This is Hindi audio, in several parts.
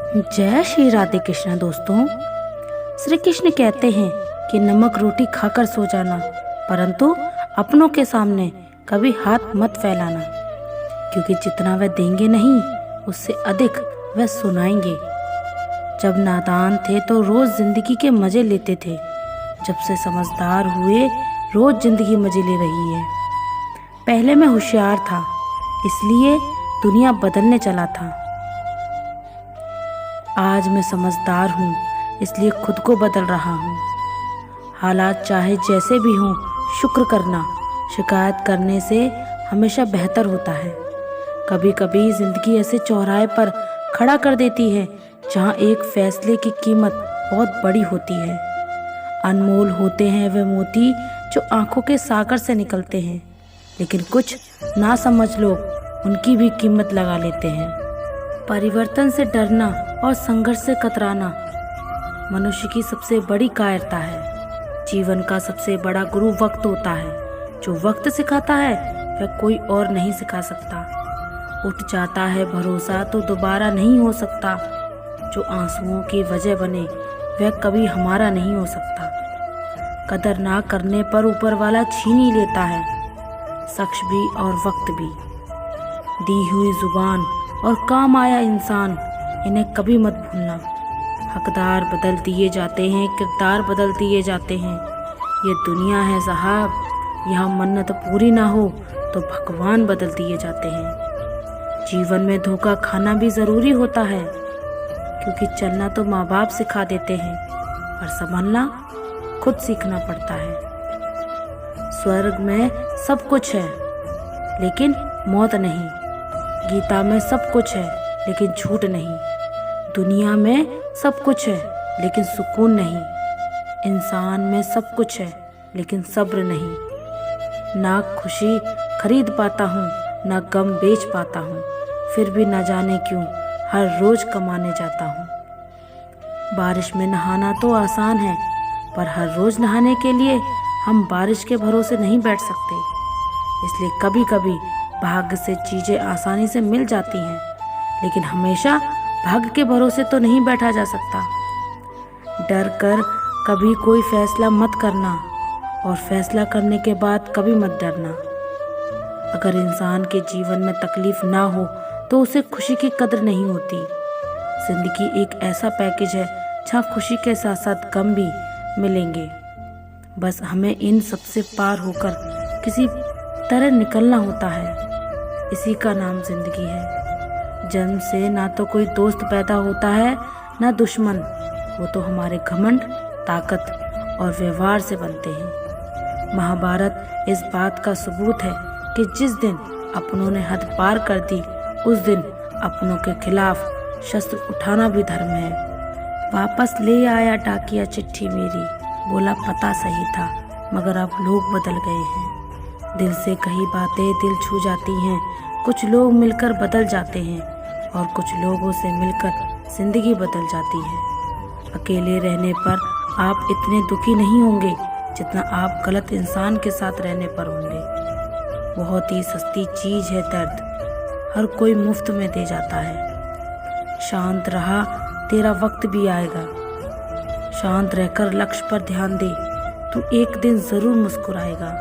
जय श्री राधे कृष्ण दोस्तों। श्री कृष्ण कहते हैं कि नमक रोटी खाकर सो जाना, परंतु अपनों के सामने कभी हाथ मत फैलाना, क्योंकि जितना वह देंगे नहीं उससे अधिक वह सुनाएंगे। जब नादान थे तो रोज जिंदगी के मजे लेते थे, जब से समझदार हुए रोज जिंदगी मजे ले रही है। पहले मैं होशियार था, इसलिए दुनिया बदलने चला था। आज मैं समझदार हूँ, इसलिए खुद को बदल रहा हूँ। हालात चाहे जैसे भी हों, शुक्र करना, शिकायत करने से हमेशा बेहतर होता है। कभी कभी जिंदगी ऐसे चौराहे पर खड़ा कर देती है जहाँ एक फैसले की कीमत बहुत बड़ी होती है। अनमोल होते हैं वे मोती जो आंखों के सागर से निकलते हैं, लेकिन कुछ ना समझ लोग उनकी भी कीमत लगा लेते हैं। परिवर्तन से डरना और संघर्ष से कतराना मनुष्य की सबसे बड़ी कायरता है। जीवन का सबसे बड़ा गुरु वक्त होता है। जो वक्त सिखाता है वह कोई और नहीं सिखा सकता। उठ जाता है भरोसा तो दोबारा नहीं हो सकता। जो आंसुओं की वजह बने वह कभी हमारा नहीं हो सकता। कदर ना करने पर ऊपर वाला छीन ही लेता है, शख्स भी और वक्त भी। दी हुई जुबान और काम आया इंसान, इन्हें कभी मत भूलना। हकदार बदल दिए जाते हैं, किरदार बदल दिए जाते हैं। ये दुनिया है साहब, यहाँ मन्नत पूरी ना हो तो भगवान बदल दिए जाते हैं। जीवन में धोखा खाना भी ज़रूरी होता है, क्योंकि चलना तो माँ बाप सिखा देते हैं, पर संभलना खुद सीखना पड़ता है। स्वर्ग में सब कुछ है लेकिन मौत नहीं। गीता में सब कुछ है लेकिन झूठ नहीं। दुनिया में सब कुछ है लेकिन सुकून नहीं। इंसान में सब कुछ है लेकिन सब्र नहीं। ना खुशी खरीद पाता हूँ, ना गम बेच पाता हूँ, फिर भी ना जाने क्यों हर रोज कमाने जाता हूँ। बारिश में नहाना तो आसान है, पर हर रोज नहाने के लिए हम बारिश के भरोसे नहीं बैठ सकते। इसलिए कभी कभी भाग्य से चीजें आसानी से मिल जाती हैं, लेकिन हमेशा भाग्य के भरोसे तो नहीं बैठा जा सकता। डर कर कभी कोई फैसला मत करना, और फैसला करने के बाद कभी मत डरना। अगर इंसान के जीवन में तकलीफ ना हो तो उसे खुशी की कदर नहीं होती। जिंदगी एक ऐसा पैकेज है जहाँ खुशी के साथ साथ गम भी मिलेंगे। बस हमें इन सबसे पार होकर किसी तरह निकलना होता है। इसी का नाम जिंदगी है। जन्म से ना तो कोई दोस्त पैदा होता है ना दुश्मन, वो तो हमारे घमंड, ताकत और व्यवहार से बनते हैं। महाभारत इस बात का सबूत है कि जिस दिन अपनों ने हद पार कर दी, उस दिन अपनों के खिलाफ शस्त्र उठाना भी धर्म है। वापस ले आया डाकिया चिट्ठी मेरी, बोला पता सही था मगर अब लोग बदल गए हैं। दिल से कही बातें दिल छू जाती हैं। कुछ लोग मिलकर बदल जाते हैं और कुछ लोगों से मिलकर जिंदगी बदल जाती है। अकेले रहने पर आप इतने दुखी नहीं होंगे जितना आप गलत इंसान के साथ रहने पर होंगे। बहुत ही सस्ती चीज है दर्द, हर कोई मुफ्त में दे जाता है। शांत रहा, तेरा वक्त भी आएगा। शांत रहकर लक्ष्य पर ध्यान दे, तू एक दिन जरूर मुस्कुराएगा।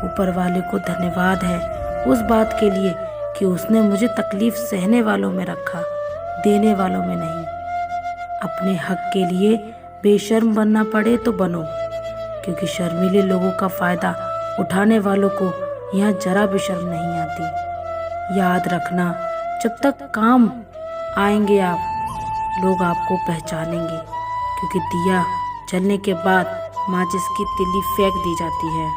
ऊपर वाले को धन्यवाद है उस बात के लिए कि उसने मुझे तकलीफ सहने वालों में रखा, देने वालों में नहीं। अपने हक के लिए बेशर्म बनना पड़े तो बनो, क्योंकि शर्मीले लोगों का फायदा उठाने वालों को यहाँ जरा भी शर्म नहीं आती। याद रखना, जब तक काम आएंगे आप, लोग आपको पहचानेंगे, क्योंकि दिया जलने के बाद माचिस की तिल्ली फेंक दी जाती है।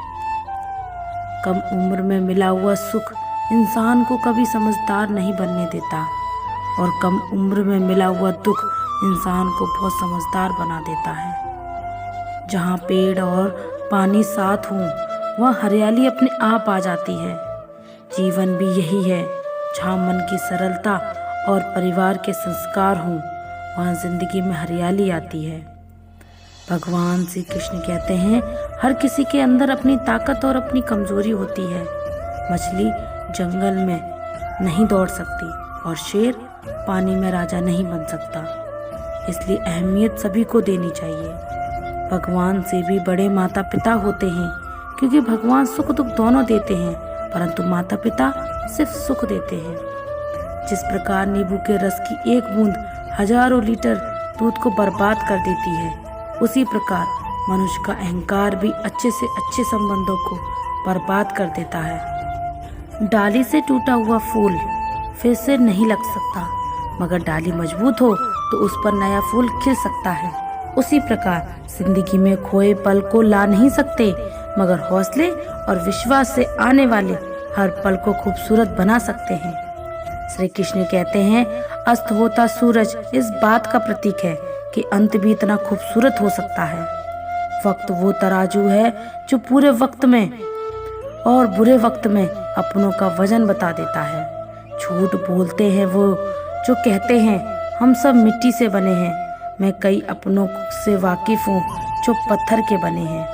कम उम्र में मिला हुआ सुख इंसान को कभी समझदार नहीं बनने देता, और कम उम्र में मिला हुआ दुख इंसान को बहुत समझदार बना देता है। जहाँ पेड़ और पानी साथ हों, वहाँ हरियाली अपने आप आ जाती है। जीवन भी यही है, जहाँ मन की सरलता और परिवार के संस्कार हों, वहाँ जिंदगी में हरियाली आती है। भगवान श्री कृष्ण कहते हैं, हर किसी के अंदर अपनी ताकत और अपनी कमजोरी होती है। मछली जंगल में नहीं दौड़ सकती और शेर पानी में राजा नहीं बन सकता, इसलिए अहमियत सभी को देनी चाहिए। भगवान से भी बड़े माता पिता होते हैं, क्योंकि भगवान सुख दुख दोनों देते हैं, परंतु माता पिता सिर्फ सुख देते हैं। जिस प्रकार नींबू के रस की एक बूंद हजारों लीटर दूध को बर्बाद कर देती है, उसी प्रकार मनुष्य का अहंकार भी अच्छे से अच्छे संबंधों को बर्बाद कर देता है। डाली से टूटा हुआ फूल फिर से नहीं लग सकता, मगर डाली मजबूत हो तो उस पर नया फूल खिल सकता है। उसी प्रकार जिंदगी में खोए पल को ला नहीं सकते, मगर हौसले और विश्वास से आने वाले हर पल को खूबसूरत बना सकते हैं। श्री कृष्ण कहते हैं, अस्त होता सूरज इस बात का प्रतीक है कि अंत भी इतना खूबसूरत हो सकता है। वक्त वो तराजू है जो पूरे वक्त में और बुरे वक्त में अपनों का वजन बता देता है। झूठ बोलते हैं वो जो कहते हैं हम सब मिट्टी से बने हैं। मैं कई अपनों से वाकिफ हूँ जो पत्थर के बने हैं।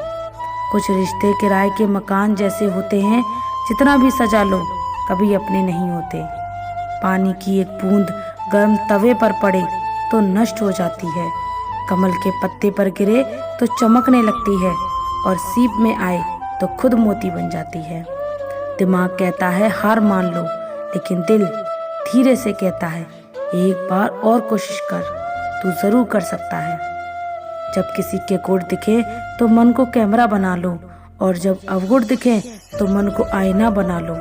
कुछ रिश्ते किराए के मकान जैसे होते हैं, जितना भी सजा लो कभी अपने नहीं होते। पानी की एक बूंद गर्म तवे पर पड़े तो नष्ट हो जाती है, कमल के पत्ते पर गिरे तो चमकने लगती है, और सीप में आए तो खुद मोती बन जाती है। दिमाग कहता है हार मान लो, लेकिन दिल धीरे से कहता है एक बार और कोशिश कर, तू जरूर कर सकता है। जब किसी के गुण दिखे तो मन को कैमरा बना लो, और जब अवगुण दिखे तो मन को आईना बना लो।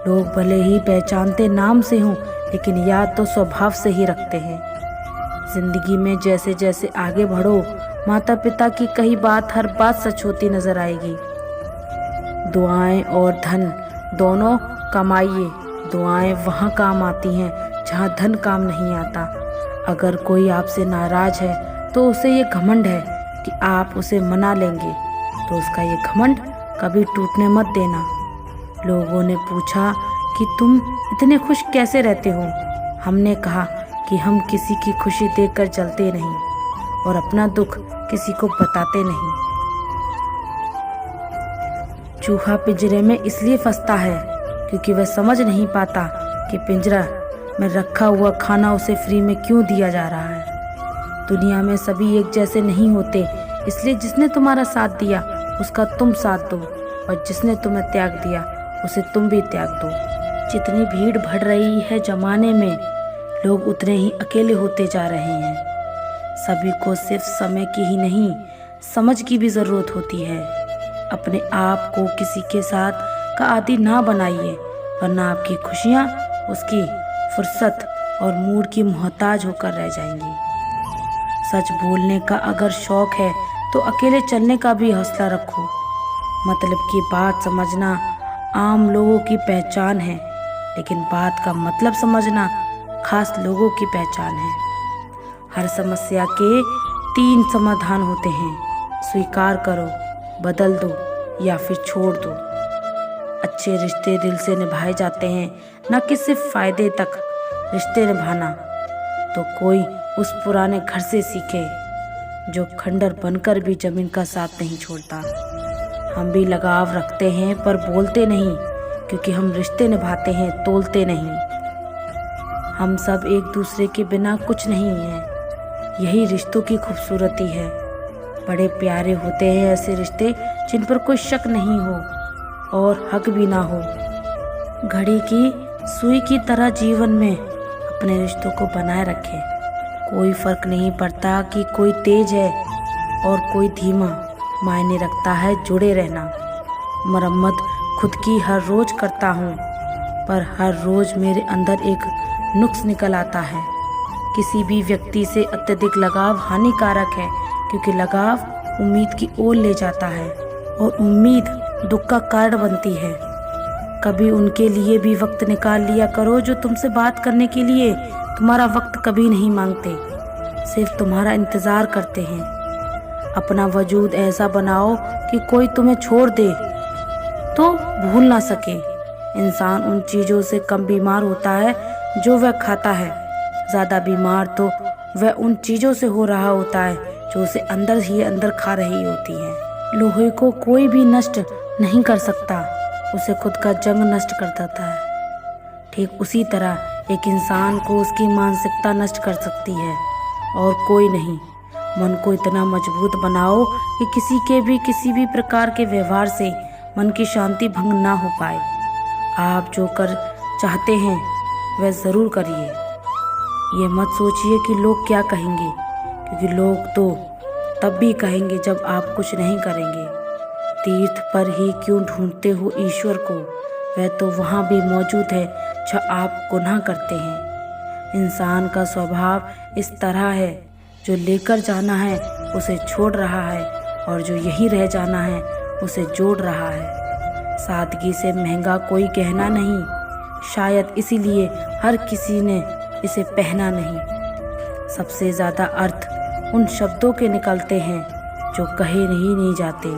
लोग भले ही पहचानते नाम से हों, लेकिन याद तो स्वभाव से ही रखते हैं। जिंदगी में जैसे जैसे आगे बढ़ो, माता पिता की कही बात हर बात सच होती नजर आएगी। दुआएं और धन दोनों कमाइए। दुआएं वहाँ काम आती हैं जहाँ धन काम नहीं आता। अगर कोई आपसे नाराज है तो उसे ये घमंड है कि आप उसे मना लेंगे, तो उसका ये घमंड कभी टूटने मत देना। लोगों ने पूछा कि तुम इतने खुश कैसे रहते हो? हमने कहा कि हम किसी की खुशी देखकर जलते नहीं और अपना दुख किसी को बताते नहीं। चूहा पिंजरे में इसलिए फंसता है क्योंकि वह समझ नहीं पाता कि पिंजरा में रखा हुआ खाना उसे फ्री में क्यों दिया जा रहा है। दुनिया में सभी एक जैसे नहीं होते, इसलिए जिसने तुम्हारा साथ दिया उसका तुम साथ दो, और जिसने तुम्हें त्याग दिया उसे तुम भी त्याग दो। जितनी भीड़ बढ़ रही है जमाने में, लोग उतने ही अकेले होते जा रहे हैं। सभी को सिर्फ समय की ही नहीं, समझ की भी ज़रूरत होती है। अपने आप को किसी के साथ का आदी ना बनाइए, वरना आपकी खुशियाँ उसकी फुर्सत और मूड की मोहताज होकर रह जाएंगी। सच बोलने का अगर शौक है तो अकेले चलने का भी हौसला रखो। मतलब की बात समझना आम लोगों की पहचान है, लेकिन बात का मतलब समझना खास लोगों की पहचान है। हर समस्या के 3 समाधान होते हैं, स्वीकार करो, बदल दो या फिर छोड़ दो। अच्छे रिश्ते दिल से निभाए जाते हैं, न कि सिर्फ फायदे तक रिश्ते निभाना तो कोई उस पुराने घर से सीखे जो खंडर बनकर भी जमीन का साथ नहीं छोड़ता। हम भी लगाव रखते हैं पर बोलते नहीं, क्योंकि हम रिश्ते निभाते हैं, तोलते नहीं। हम सब एक दूसरे के बिना कुछ नहीं हैं, यही रिश्तों की खूबसूरती है। बड़े प्यारे होते हैं ऐसे रिश्ते जिन पर कोई शक नहीं हो और हक भी ना हो। घड़ी की सुई की तरह जीवन में अपने रिश्तों को बनाए रखें। कोई फर्क नहीं पड़ता कि कोई तेज है और कोई धीमा, मायने रखता है जुड़े रहना। मरम्मत खुद की हर रोज करता हूँ, पर हर रोज मेरे अंदर एक नुक्स निकल आता है। किसी भी व्यक्ति से अत्यधिक लगाव हानिकारक है, क्योंकि लगाव उम्मीद की ओर ले जाता है और उम्मीद दुख का कारण बनती है। कभी उनके लिए भी वक्त निकाल लिया करो जो तुमसे बात करने के लिए तुम्हारा वक्त कभी नहीं मांगते, सिर्फ तुम्हारा इंतज़ार करते हैं। अपना वजूद ऐसा बनाओ कि कोई तुम्हें छोड़ दे तो भूल ना सके। इंसान उन चीज़ों से कम बीमार होता है जो वह खाता है, ज़्यादा बीमार तो वह उन चीज़ों से हो रहा होता है जो उसे अंदर ही अंदर खा रही होती हैं। लोहे को कोई भी नष्ट नहीं कर सकता, उसे खुद का जंग नष्ट कर देता है। ठीक उसी तरह एक इंसान को उसकी मानसिकता नष्ट कर सकती है और कोई नहीं। मन को इतना मजबूत बनाओ कि किसी भी प्रकार के व्यवहार से मन की शांति भंग ना हो पाए। आप जो कर चाहते हैं वह ज़रूर करिए। ये मत सोचिए कि लोग क्या कहेंगे, क्योंकि लोग तो तब भी कहेंगे जब आप कुछ नहीं करेंगे। तीर्थ पर ही क्यों ढूंढते हो ईश्वर को, वह तो वहाँ भी मौजूद है जो आप गुनाह करते हैं। इंसान का स्वभाव इस तरह है, जो लेकर जाना है उसे छोड़ रहा है और जो यहीं रह जाना है उसे जोड़ रहा है। सादगी से महंगा कोई गहना नहीं, शायद इसीलिए हर किसी ने इसे पहना नहीं। सबसे ज़्यादा अर्थ उन शब्दों के निकलते हैं जो कहे नहीं जाते।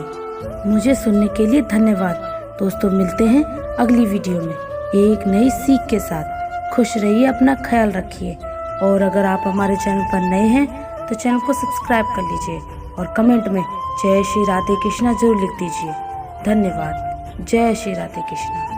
मुझे सुनने के लिए धन्यवाद दोस्तों। मिलते हैं अगली वीडियो में एक नई सीख के साथ। खुश रहिए, अपना ख्याल रखिए, और अगर आप हमारे चैनल पर नए हैं तो चैनल को सब्सक्राइब कर लीजिए और कमेंट में जय श्री राधे कृष्णा जरूर लिख दीजिए। धन्यवाद। जय श्री राधे कृष्णा।